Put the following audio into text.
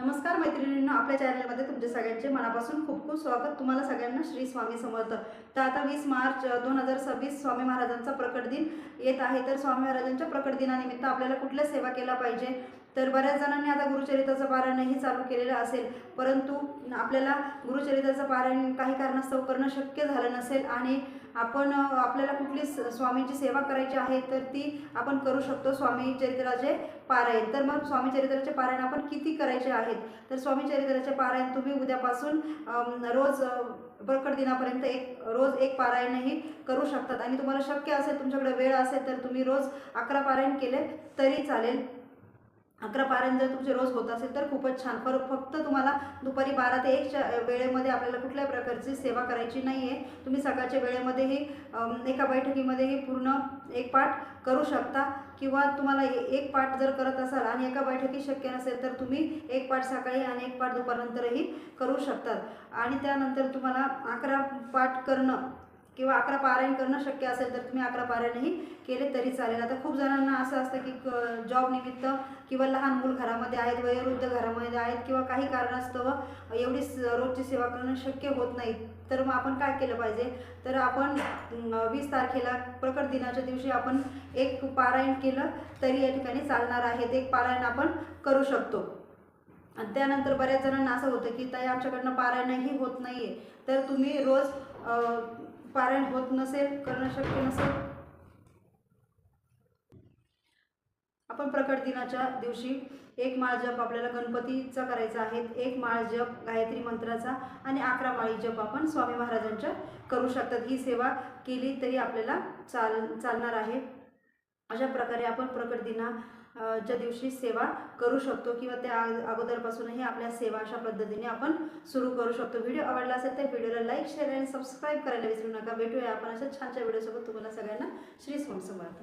नमस्कार मैत्रिणींनो, आपल्या चॅनलमध्ये तुमचे सगळ्यांचे मनापासून खूप खूप स्वागत। तुम्हाला सगळ्यांना श्री स्वामी समर्थ। तर आता 20 मार्च 2026 स्वामी महाराजांचा प्रकट दिन येत आहे। तर स्वामी महाराजांच्या प्रकट दिनानिमित्त आपल्याला कुठल्या सेवा केल्या पाहिजे, तर बऱ्याच जणांनी आता गुरुचरित्राचं पारायणही चालू केलेलं असेल, परंतु आपल्याला गुरुचरित्राचं पारायण काही कारणास्तव करणं शक्य झालं नसेल आणि आपल्याला कुठली स्वामींची सेवा करायची आहे तर ती आपण करू शकतो स्वामी चरित्राचे पारायण। तर मग स्वामी चरित्राचे पारायण आपण किती करायचे आहेत, तर स्वामी चरित्राचे पारायण तुम्ही उद्यापासून रोज प्रकट दिनापर्यंत रोज एक पारायणही करू शकतात आणि तुम्हाला शक्य असेल, तुमच्याकडे वेळ असेल तर तुम्ही रोज 11 पारायण केले तरी चालेल। 11 पारायण जर तुमचे रोज होत असेल तर खूपच छान। फक्त तुम्हाला दुपारी 12 ते 1च्या वेळेमध्ये आपल्याला कुठल्याही प्रकारची सेवा करायची नाही आहे। तुम्ही सकाळच्या वेळेमध्येही एका बैठकीमध्येही पूर्ण एक पाठ करू शकता, किंवा तुम्हाला एक पाठ जर करत असाल आणि एका बैठकीत शक्य नसेल तर तुम्ही एक पाठ सकाळी आणि एक पाठ दुपारनंतरही करू शकतात। आणि त्यानंतर तुम्हाला 11 पाठ करणं किंवा 11 पारायण करणं शक्य असेल तर तुम्ही 11 पारायणही केले तरी चालेल। आता खूप जणांना असं असतं की जॉब निमित्त किंवा लहान मूल घरामध्ये आहेत, वयोवृद्ध घरामध्ये आहेत, किंवा काही कारणास्तव एवढी रोजची सेवा करणं शक्य होत नाही। तर मग आपण काय केलं पाहिजे, तर आपण 20 तारखेला प्रकट दिनाच्या दिवशी आपण एक पारायण केलं तरी या ठिकाणी चालणार आहे। ते एक पारायण आपण करू शकतो। आणि त्यानंतर बऱ्याच जणांना असं होतं की ताई आमच्याकडनं पारायणही होत नाही आहे, तर तुम्ही रोज पारायण होत नसेल, करणं शक्य नसेल, आपण प्रकट दिनाच्या दिवशी एक माळ जप आपल्याला गणपतीचा करायचा आहे, एक माळ जप गायत्री मंत्राचा आणि 11 माळी जप आपण स्वामी महाराजांच्या करू शकतात। ही सेवा केली तरी आपल्याला चालणार आहे। अशा प्रकारे आपण प्रकट दिनाच्या दिवशी सेवा करू शकतो, किंवा त्या अगोदरपासूनही आपल्या सेवा अशा पद्धतीने आपण सुरू करू शकतो। व्हिडिओ आवडला असेल तर व्हिडिओला लाईक, शेअर आणि सबस्क्राईब करायला विसरू नका। भेटूया आपण अशा छानशा व्हिडिओसोबत। तुम्हाला सगळ्यांना श्री स्वामी समर्थ।